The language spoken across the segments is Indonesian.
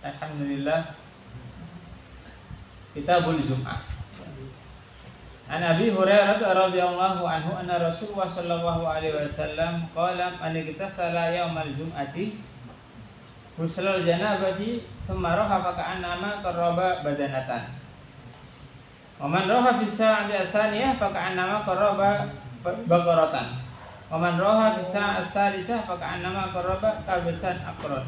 Alhamdulillah, Kitabul Jum'ah. An Abi Hurairah radhiyallahu anhu anna Rasulullah sallallahu alaihi wasallam qala man iktasala yaumal jum'ati ghusla janabati thumma raha fa ka'annama qarraba badanatan. Wa man raha fi sa'ati asaniyah fa ka'annama qarraba baqaratan. Wa man raha fi sa'ati salisah fa ka'annama qarraba kabsan aqran.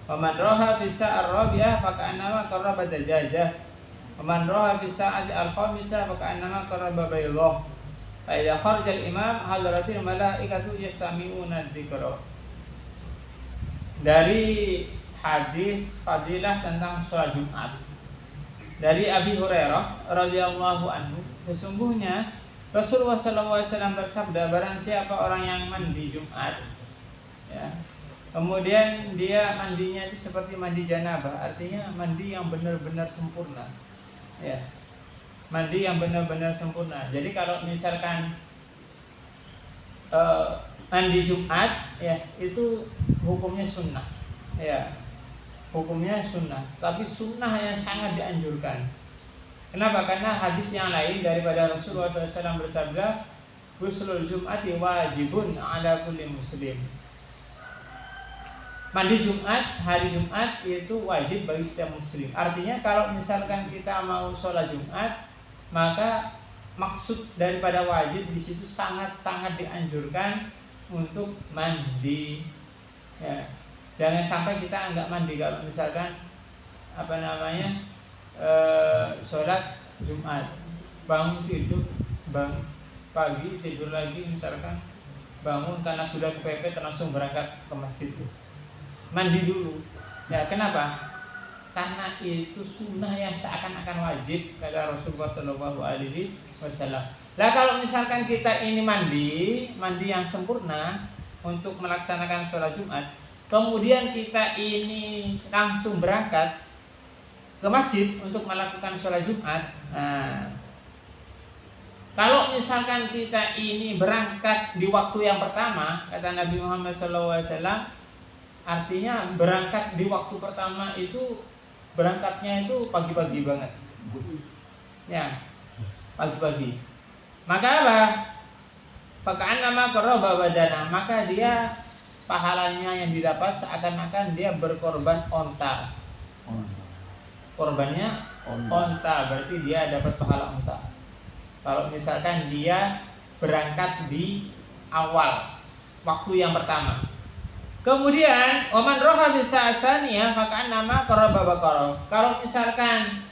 Wa man raha fi sa'ar rabi'ah fa ka'annama qarraba dajajah. Man raha fi sa'ati al-khamisah fa ka'annama qarraba baydah. Fa idza kharaja al-imam hadaratil malaikatu yastami'una dzikra. Dari hadis fadilah tentang salat Jumat dari Abi Hurairah radhiyallahu anhu, sesungguhnya Rasulullah sallallahu alaihi wasallam bersabda, barang siapa orang yang mandi Jumat, ya, kemudian dia mandinya itu seperti mandi janabah, artinya mandi yang benar-benar sempurna. Ya, mandi yang benar-benar sempurna. Jadi kalau misalkan mandi Jumat, ya itu hukumnya sunnah. Ya, hukumnya sunnah. Tapi sunnah yang sangat dianjurkan. Kenapa? Karena hadis yang lain daripada Rasulullah SAW bersabda, "Ghuslul Jum'ati wajibun ala kulli muslim." Mandi Jumat, hari Jumat itu wajib bagi setiap muslim. Artinya kalau misalkan kita mau sholat Jumat, maka maksud daripada wajib di situ sangat-sangat dianjurkan untuk mandi. Ya. Jangan sampai kita enggak mandi kalau misalkan sholat Jumat, bangun tidur, pagi tidur lagi misalkan, bangun karena sudah kepepet langsung berangkat ke masjid. Mandi dulu. Ya, kenapa? Karena itu sunnah yang seakan-akan wajib kata Rasulullah Shallallahu Alaihi Wasallam. Lah kalau misalkan kita ini mandi yang sempurna untuk melaksanakan sholat Jumat, kemudian kita ini langsung berangkat ke masjid untuk melakukan sholat Jumat. Nah, kalau misalkan kita ini berangkat di waktu yang pertama, kata Nabi Muhammad SAW, artinya berangkat di waktu pertama itu berangkatnya itu pagi-pagi banget. Ya, pagi-pagi. Maka apa? Pakaan nama qarraba badana, maka dia pahalanya yang didapat seakan-akan dia berkorban onta. Korbannya onta, berarti dia dapat pahala onta. Kalau misalkan dia berangkat di awal waktu yang pertama. Kemudian oman roha bisa asaniyah maka nama qarraba baqarah. Kalau misalkan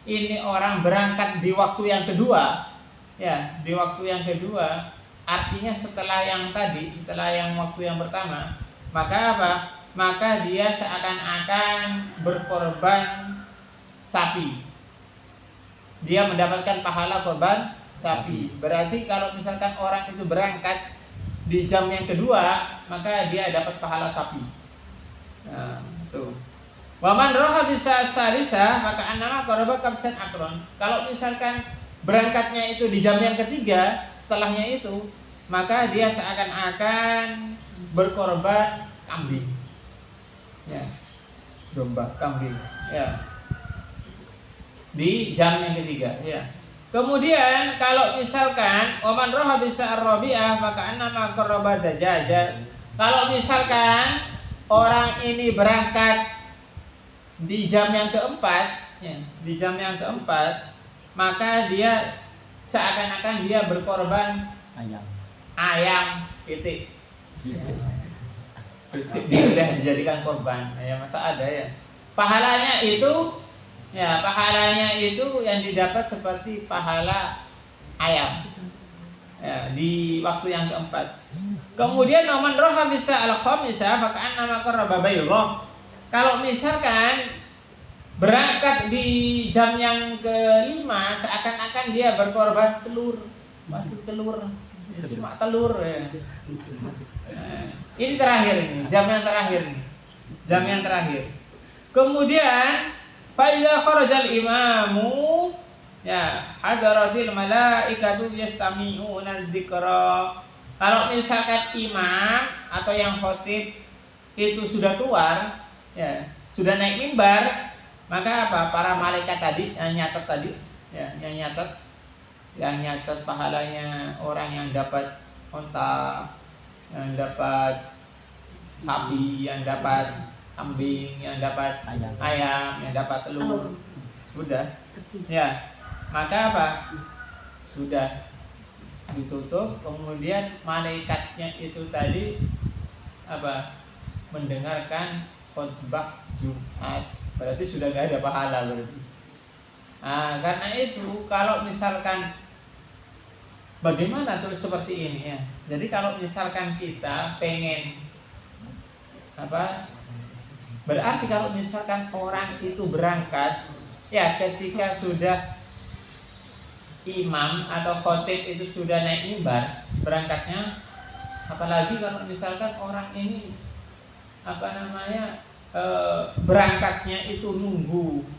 ini orang berangkat di waktu yang kedua, ya, di waktu yang kedua, artinya setelah yang tadi, setelah yang waktu yang pertama, maka apa? Maka dia seakan-akan berkorban sapi. Dia mendapatkan pahala korban sapi. Berarti kalau misalkan orang itu berangkat di jam yang kedua, maka dia dapat pahala sapi. Nah, itu. Waman roha bisa salisa, maka annama qarraba kabsan akron. Kalau misalkan berangkatnya itu di jam yang ketiga, setelahnya itu, maka dia seakan-akan berkorban kambing. Ya. Domba, kambing. Ya. Di jam yang ketiga, ya. Kemudian kalau misalkan oman roha bisa ar-rabi'ah maka annama qarraba dajajah. Kalau misalkan orang ini berangkat di jam yang keempat, ya, di jam yang keempat, maka dia seakan-akan dia berkorban ayam titik. Titik dia dijadikan korban. Ya, masa ada ya. Pahalanya itu, ya, pahalanya itu yang didapat seperti pahala ayam, ya, di waktu yang keempat. Kemudian oman roha bisa al-khamisah maka annama qarraba baydah. Kalau misalkan berangkat di jam yang kelima, seakan-akan dia berkorban telur. Batu telur, cuma telur ya. Ini terakhir ini, jam yang terakhir nih. Jam yang terakhir. Kemudian faida kharajal imamu, ya, hadaratil malaikatu yastami'una dzikra. Kalau misalkan imam atau yang khotib itu sudah keluar, ya, sudah naik mimbar, maka apa? Para malaikat tadi yang nyatet tadi, ya, yang nyatet pahalanya orang yang dapat unta, yang dapat sapi, yang dapat kambing, yang dapat ayam, yang dapat telur, sudah, ya, maka apa? Sudah ditutup, kemudian malaikatnya itu tadi apa? Mendengarkan khutbah Jumat, berarti sudah nggak ada pahala berarti. Nah, karena itu kalau misalkan bagaimana tuh seperti ini ya. Jadi kalau misalkan kita pengen apa? Berarti kalau misalkan orang itu berangkat ya ketika sudah imam atau khotib itu sudah naik mimbar berangkatnya, apalagi kalau misalkan orang ini apa namanya berangkatnya itu nunggu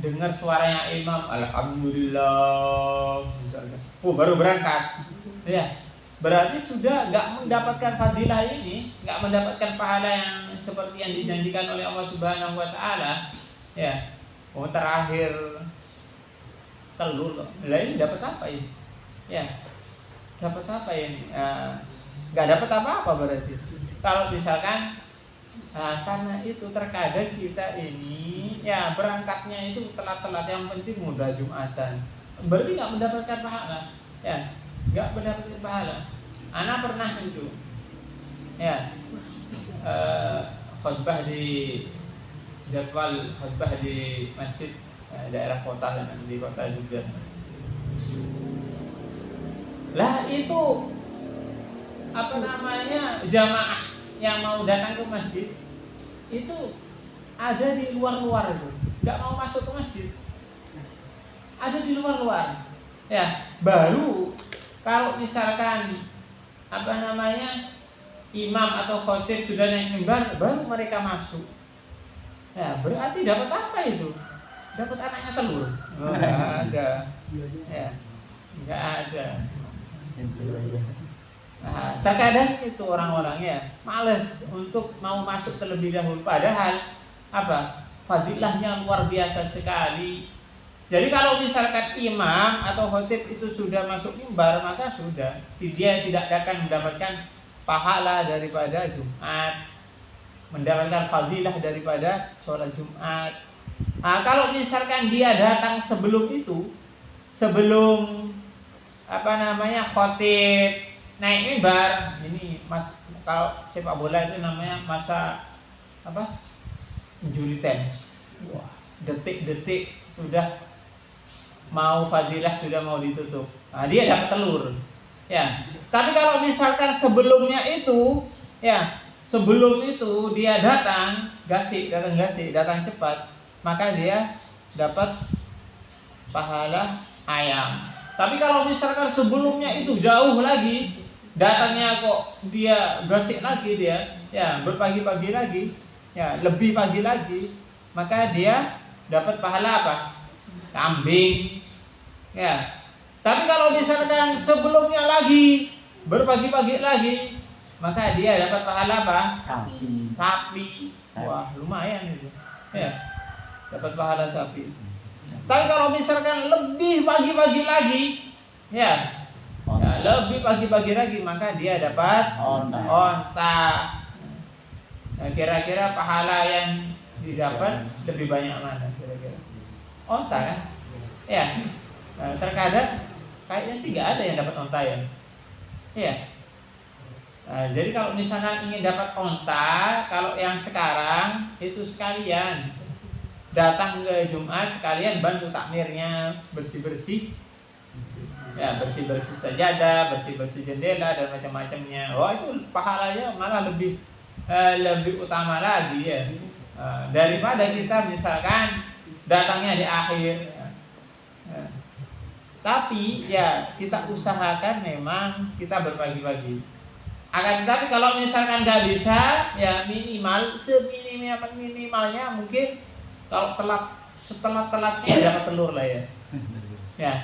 dengar suaranya imam alhamdulillah misalkan, baru berangkat, ya berarti sudah nggak mendapatkan fadilah ini, nggak mendapatkan pahala yang seperti yang dijanjikan oleh Allah Subhanahu Wa Taala, ya. Terakhir telur, lah ini dapat apa ini? Ya, dapat apa ini? Nggak dapat apa-apa berarti. Kalau misalkan karena itu terkadang kita ini ya berangkatnya itu telat-telat, yang penting mudah Jumatan, berarti nggak mendapatkan pahala, ya nggak mendapatkan pahala. Ana pernah itu ya khutbah di jadwal khutbah di masjid daerah kota dan di kota juga. Lah itu apa namanya jamaah yang mau datang ke masjid itu ada di luar-luar itu, nggak mau masuk ke masjid, ada di luar-luar. Ya, baru kalau misalkan apa namanya imam atau khotib sudah naik mimbar, baru mereka masuk. Ya, berarti dapat apa itu? Dapat anaknya telur? Nggak ada. Ya, nggak ada. Nah, terkadang itu orang-orang ya males untuk mau masuk terlebih dahulu, padahal apa? Fadilahnya luar biasa sekali. Jadi kalau misalkan imam atau khotib itu sudah masuk mimbar, maka sudah dia tidak akan mendapatkan pahala daripada Jumat, mendapatkan fadilah daripada sholat Jumat. Nah, kalau misalkan dia datang sebelum itu, sebelum apa namanya khotib naik mimbar, ini mas, kalau sepak bola itu namanya masa apa? Juritan. Wah, detik-detik sudah mau fadilah, sudah mau ditutup. Nah, dia dapat telur. Ya. Tapi kalau misalkan sebelumnya itu, ya, sebelum itu dia datang datang cepat, maka dia dapat pahala ayam. Tapi kalau misalkan sebelumnya itu jauh lagi, datangnya kok dia gasik lagi, dia ya berpagi-pagi lagi, ya lebih pagi lagi, maka dia dapat pahala apa? Kambing, ya. Tapi kalau misalkan sebelumnya lagi berpagi-pagi lagi, maka dia dapat pahala apa? Sapi. Wah, lumayan itu. Ya, dapat pahala sapi. Tapi kalau misalkan lebih pagi-pagi lagi, ya, lebih pagi-pagi lagi, maka dia dapat onta. Nah, kira-kira pahala yang didapat lebih banyak mana kira-kira? Onta kan? Ya. Nah, terkadang kayaknya sih nggak ada yang dapat onta ya. Iya. Nah, jadi kalau misalkan ingin dapat onta, kalau yang sekarang itu sekalian datang ke Jumat, sekalian bantu takmirnya, bersih-bersih. Ya, bersih-bersih sajadah, bersih-bersih jendela dan macam-macamnya. Wah, itu pahalanya malah lebih utama lagi ya. Daripada kita misalkan datangnya di akhir. Tapi ya kita usahakan memang kita berbagi-bagi. Akan tetapi kalau misalkan nggak bisa, ya minimal minimalnya mungkin kalau setelah telatnya dapat telur lah ya. Ya,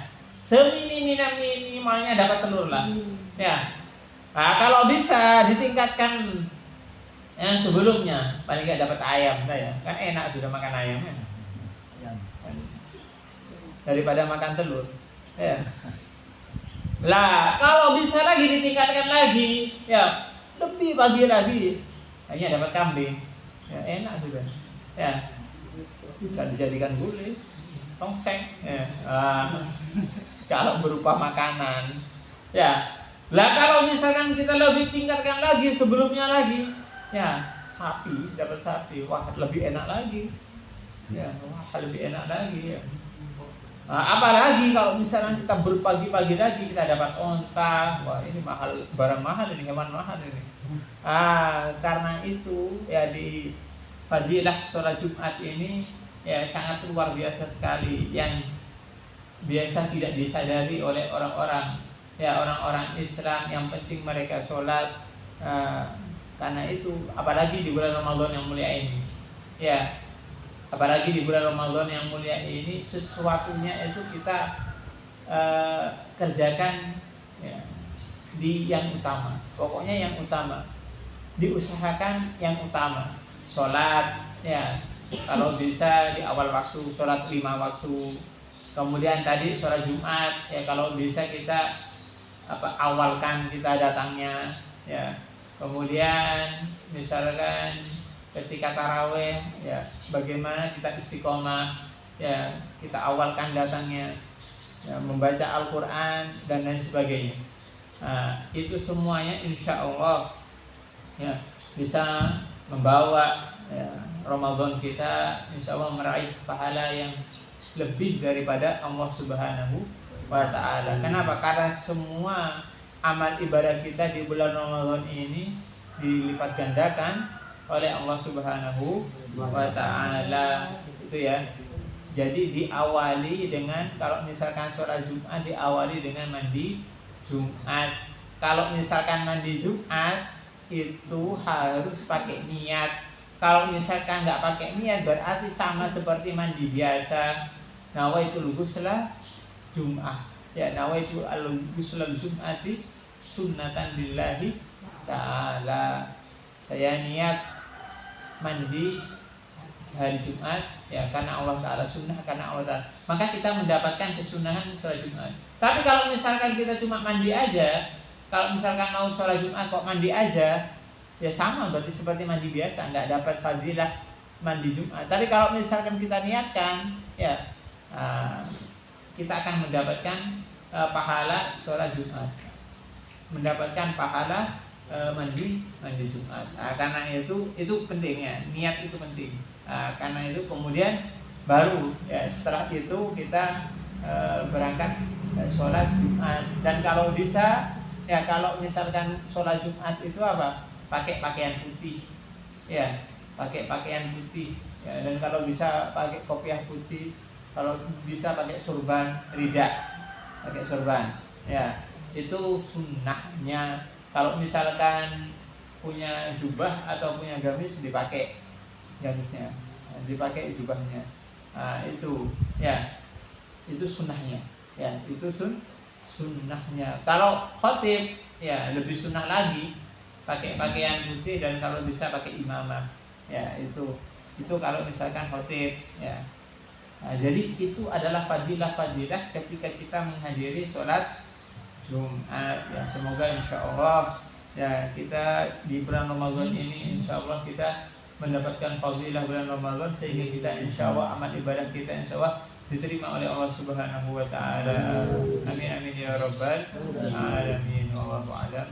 minimalnya dapat telur lah. Ya. Nah, kalau bisa ditingkatkan Yang sebelumnya paling nggak dapat ayam saya, kan enak sudah makan ayam kan. Daripada makan telur. Ya. Lah, kalau bisa lagi ditingkatkan lagi, ya lebih pagi lagi, hanya dapat kambing, ya enak sudah. Ya, bisa dijadikan gulai, tongseng. Ya. Kalau berupa makanan, ya. Lah kalau misalkan kita lebih tingkatkan lagi sebelumnya lagi, ya sapi, dapat sapi, wah lebih enak lagi. Ya, wah lebih enak lagi ya. Nah, apalagi kalau misalnya kita berpagi-pagi lagi kita dapat onta, wah ini mahal, barang mahal ini, hewan mahal ini. Karena itu ya di fadilah sholat Jumat ini ya sangat luar biasa sekali yang biasa tidak disadari oleh orang-orang ya, orang-orang Islam yang penting mereka sholat. Karena itu apalagi di bulan Ramadan yang mulia ini ya, apalagi di bulan Ramadan yang mulia ini sesuatunya itu kita kerjakan ya, di yang utama. Pokoknya yang utama, diusahakan yang utama. Sholat ya, kalau bisa di awal waktu, sholat 5 waktu. Kemudian tadi sholat Jumat ya, kalau bisa kita awalkan kita datangnya ya. Kemudian misalkan ketika taraweh ya, bagaimana kita istiqomah ya, kita awalkan datangnya ya, membaca Al-Quran dan lain sebagainya. Itu semuanya insya Allah ya bisa membawa ya, Ramadan kita insya Allah meraih pahala yang lebih daripada Allah Subhanahu wa Ta'ala. Kenapa? Karena semua amal ibadah kita di bulan Ramadan ini dilipat gandakan oleh Allah Subhanahu wa Ta'ala, itu ya. Jadi diawali dengan, kalau misalkan sholat Jumat diawali dengan mandi Jumat. Kalau misalkan mandi Jumat itu harus pakai niat. Kalau misalkan nggak pakai niat berarti sama seperti mandi biasa. Nawaitul ghusla Jum'ah ya, nawaitu al-ghusla Jum'ati sunnatan lillahi ta'ala. Saya niat mandi hari Jumat ya karena Allah Ta'ala, sunnah karena Allah Ta'ala, maka kita mendapatkan kesunahan sholat Jumat. Tapi kalau misalkan kita cuma mandi aja, kalau misalkan mau sholat Jumat kok mandi aja, ya sama berarti seperti mandi biasa, nggak dapat fadilah mandi Jumat. Tapi kalau misalkan kita niatkan ya, kita akan mendapatkan pahala sholat Jumat, mendapatkan pahala mandi Jumat. Karena itu pentingnya, niat itu penting. Karena itu kemudian baru ya setelah itu kita berangkat sholat Jumat. Dan kalau bisa ya, kalau misalkan sholat Jumat itu apa? Pakai pakaian putih ya, pakai pakaian putih ya. Dan kalau bisa pakai kopiah putih, kalau bisa pakai surban, rida, pakai surban ya, itu sunnahnya. Kalau misalkan punya jubah atau punya gamis, dipakai gamisnya, dipakai jubahnya. Itu ya, itu sunnahnya ya, itu sunnahnya. Kalau khotib ya lebih sunnah lagi, pakai pakaian putih dan kalau bisa pakai imamah ya, itu kalau misalkan khotib ya. Jadi itu adalah fadilah ketika kita menghadiri sholat Jumat ya. Semoga insya Allah ya kita di bulan Ramadan ini insya Allah kita mendapatkan fadilah bulan Ramadan, sehingga kita insya Allah amal ibadah kita insya Allah diterima oleh Allah Subhanahu wa Ta'ala. Amin amin ya rabbal alamin. Wallahu a'lam.